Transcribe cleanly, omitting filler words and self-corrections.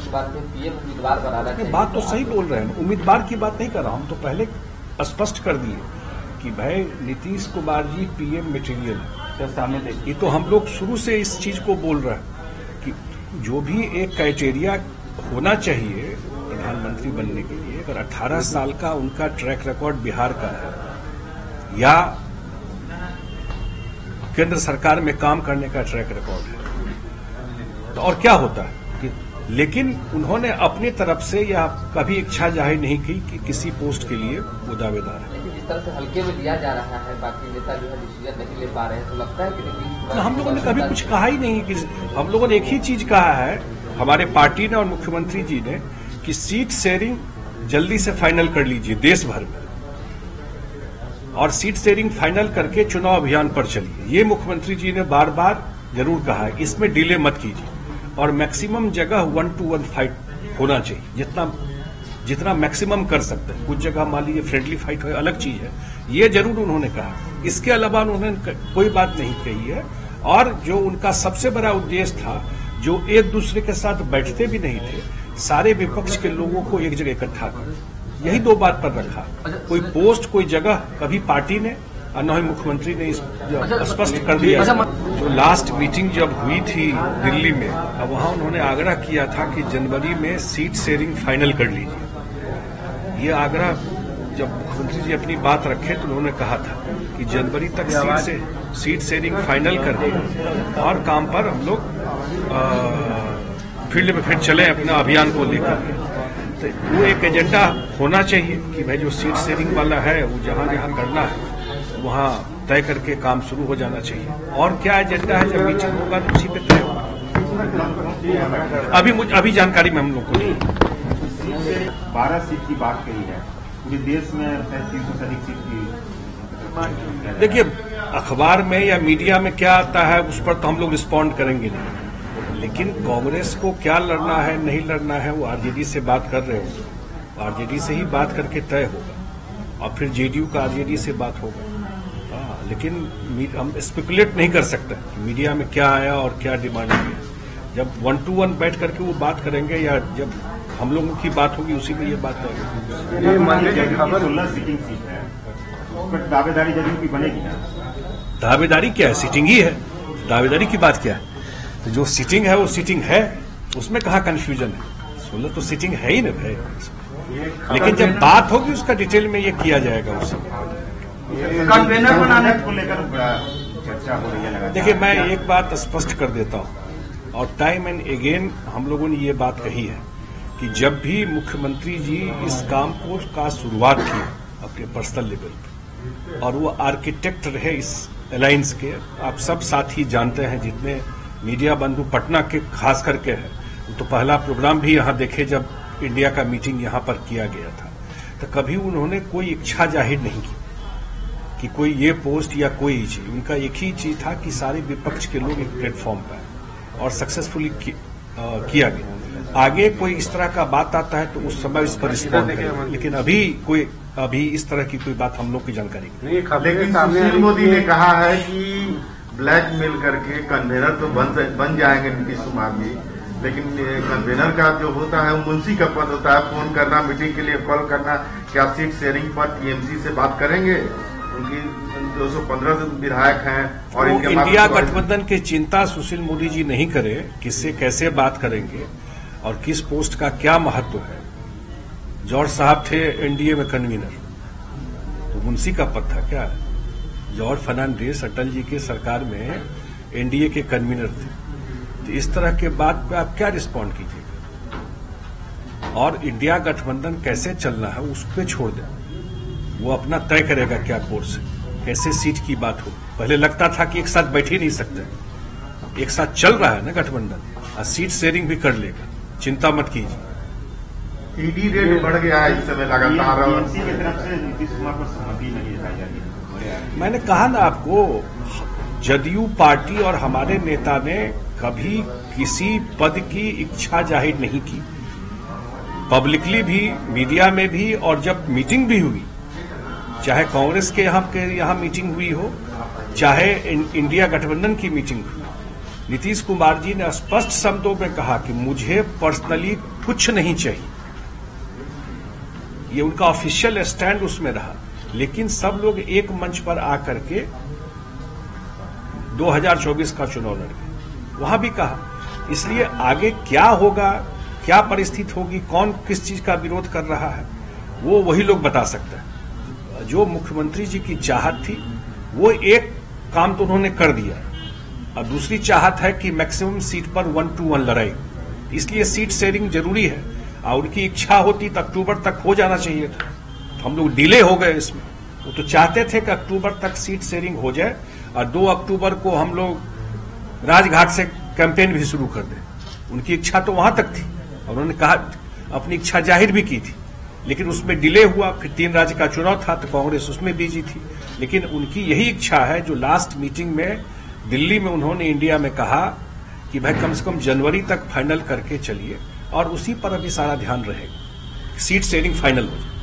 उसके बाद में पीएम उम्मीदवार बनाना चाहिए। बात तो सही बोल रहे हैं, उम्मीदवार की बात नहीं कर रहा, हम तो पहले स्पष्ट कर दिए कि भाई नीतीश कुमार जी पीएम मटेरियल है। सामने देखिए, तो हम लोग शुरू से इस चीज को बोल रहे हैं कि जो भी एक क्राइटेरिया होना चाहिए प्रधानमंत्री बनने के लिए, अगर 18 साल का उनका ट्रैक रिकॉर्ड बिहार का है या केंद्र सरकार में काम करने का ट्रैक रिकॉर्ड है, तो और क्या होता है कि, लेकिन उन्होंने अपनी तरफ से या कभी इच्छा जाहिर नहीं की कि किसी पोस्ट के लिए वो दावेदार है। लेकिन जिस तरह से हल्के में लिया जा रहा है, बाकी नेता जो है डिसीजन नहीं ले पा रहे हैं, तो लगता है कि नीतीश, हम लोगों ने कभी कुछ कहा ही नहीं कि हम लोगों ने एक ही चीज कहा है, हमारे पार्टी ने और मुख्यमंत्री जी ने, कि सीट शेयरिंग जल्दी से फाइनल कर लीजिए देश भर में, और सीट शेयरिंग फाइनल करके चुनाव अभियान पर चलिए। ये मुख्यमंत्री जी ने बार बार जरूर कहा है, इसमें डिले मत कीजिए, और मैक्सिमम जगह 1-to-1 फाइट होना चाहिए, जितना मैक्सिमम कर सकते हैं। कुछ जगह मान लीजिए फ्रेंडली फाइट हो, अलग चीज है, ये जरूर उन्होंने कहा। इसके अलावा उन्होंने कोई बात नहीं कही है। और जो उनका सबसे बड़ा उद्देश्य था, जो एक दूसरे के साथ बैठते भी नहीं थे, सारे विपक्ष के लोगों को एक जगह इकट्ठा कर, यही दो बात पर रखा। कोई पोस्ट, कोई जगह कभी पार्टी ने और न ही मुख्यमंत्री ने स्पष्ट कर दिया। जो लास्ट मीटिंग जब हुई थी दिल्ली में, अब वहां उन्होंने आग्रह किया था कि जनवरी में सीट शेयरिंग फाइनल कर लीजिए। ये आग्रह जब मुख्यमंत्री जी अपनी बात रखे तो उन्होंने कहा था कि जनवरी तक सीट शेयरिंग फाइनल कर दें और काम पर हम लोग फील्ड में फिर चले अपना अभियान को लेकर। तो वो एक एजेंडा होना चाहिए कि भाई जो सीट शेयरिंग वाला है वो जहां जहां करना है वहां तय करके काम शुरू हो जाना चाहिए। और क्या एजेंडा है, जब मीटिंग होगा तो उसी पे तय होगा। अभी जानकारी में हम लोग को नहीं। 12 सीट की बात कही है, पूरे देश में 300 से अधिक सीट की। देखिए, अखबार में या मीडिया में क्या आता है उस पर तो हम लोग रिस्पॉन्ड करेंगे नहीं, लेकिन कांग्रेस को क्या लड़ना है नहीं लड़ना है वो आरजेडी से बात कर रहे हो, आरजेडी से ही बात करके तय होगा, और फिर जेडीयू का आरजेडी से बात होगा। लेकिन हम स्पेकुलेट नहीं कर सकते मीडिया में क्या आया और क्या डिमांड है। जब 1-to-1 बैठ करके वो बात करेंगे या जब हम लोगों की बात होगी उसी में ये बात होगी। 16 सीटिंग सीट है, उस पर दावेदारी जदयू की बनेगी ना? दावेदारी क्या है, सीटिंग ही है, दावेदारी की बात क्या है। तो जो सीटिंग है वो सीटिंग है, उसमें कहाँ कंफ्यूजन है। 16 तो सीटिंग है ही ना भाई, लेकिन जब बात होगी उसका डिटेल में ये किया जाएगा उस समय। कन्वेनर बनाने को लेकर चर्चा हो रही है। देखिए, मैं एक बात स्पष्ट कर देता हूं, और टाइम एंड अगेन हम लोगों ने ये बात कही है कि जब भी मुख्यमंत्री जी इस काम का शुरुआत की अपने पर्सनल लेवल पे, और वो आर्किटेक्ट रहे इस अलायंस के, आप सब साथी जानते हैं, जितने मीडिया बंधु पटना के खास करके हैं, तो पहला प्रोग्राम भी यहाँ देखे जब इंडिया का मीटिंग यहाँ पर किया गया था, तो कभी उन्होंने कोई इच्छा जाहिर नहीं की कि कोई ये पोस्ट या कोई चीज। उनका एक ही चीज था कि सारे विपक्ष के लोग एक प्लेटफॉर्म पर, और सक्सेसफुली किया गया। आगे कोई इस तरह का बात आता है तो उस समय इस पर रिस्पॉन्ड करें, लेकिन अभी इस तरह की कोई बात हम लोग की जानकारी नहीं। लेकिन सुशील मोदी ने कहा है कि ब्लैकमेल करके कन्वेनर तो बन जाएंगे नीतीश कुमार जी, लेकिन कन्वेनर का जो होता है वो मुंशी का पद होता है, फोन करना, मीटिंग के लिए कॉल करना। क्या सीट शेयरिंग पर टीएमसी से बात करेंगे? उनकी 215 विधायक हैं और इनके इंडिया गठबंधन की चिंता सुशील मोदी जी नहीं करे, किससे कैसे बात करेंगे और किस पोस्ट का क्या महत्व है। जॉर्ज साहब थे एनडीए में कन्वीनर, तो मुंशी का पद था क्या? जॉर्ज फर्नांडिस अटल जी के सरकार में एनडीए के कन्वीनर थे। तो इस तरह के बात पे आप क्या रिस्पॉन्ड कीजिएगा? और इंडिया गठबंधन कैसे चलना है उस पर छोड़ दें, वो अपना तय करेगा क्या कोर्स है, कैसे सीट की बात हो। पहले लगता था कि एक साथ बैठ ही नहीं सकते, एक साथ चल रहा है ना गठबंधन, और सीट शेयरिंग भी कर लेगा, चिंता मत कीजिए। ईडी रेट बढ़ गया है इस समय लगातार, टीएमसी की तरफ से नीतीश कुमार पर सहमति नहीं जताई जा रही है। मैंने कहा ना आपको, जदयू पार्टी और हमारे नेता ने कभी किसी पद की इच्छा जाहिर नहीं की, पब्लिकली भी, मीडिया में भी, और जब मीटिंग भी हुई, चाहे कांग्रेस के यहाँ मीटिंग हुई हो, चाहे इंडिया गठबंधन की मीटिंग हुई, नीतीश कुमार जी ने स्पष्ट शब्दों में कहा कि मुझे पर्सनली कुछ नहीं चाहिए। ये उनका ऑफिशियल स्टैंड उसमें रहा, लेकिन सब लोग एक मंच पर आकर के 2024 का चुनाव लड़े। वहां भी कहा, इसलिए आगे क्या होगा, क्या परिस्थिति होगी, कौन किस चीज का विरोध कर रहा है, वो वही लोग बता सकते हैं। जो मुख्यमंत्री जी की चाहत थी वो एक काम तो उन्होंने कर दिया, और दूसरी चाहत है कि मैक्सिमम सीट पर 1 to 1 लड़ाई, इसलिए सीट शेयरिंग जरूरी है। और उनकी इच्छा होती तो अक्टूबर तक हो जाना चाहिए था, तो हम लोग डिले हो गए इसमें। वो तो चाहते थे कि अक्टूबर तक सीट शेयरिंग हो जाए और 2 अक्टूबर को हम लोग राजघाट से कैंपेन भी शुरू कर दें। उनकी इच्छा तो वहां तक थी और उन्होंने कहा, अपनी इच्छा जाहिर भी की थी, लेकिन उसमें डिले हुआ। फिर 3 राज्य का चुनाव था तो कांग्रेस उसमें बिजी थी। लेकिन उनकी यही इच्छा है जो लास्ट मीटिंग में दिल्ली में उन्होंने इंडिया में कहा कि भाई कम से कम जनवरी तक फाइनल करके चलिए, और उसी पर अभी सारा ध्यान रहेगा, सीट शेयरिंग फाइनल हो जाए।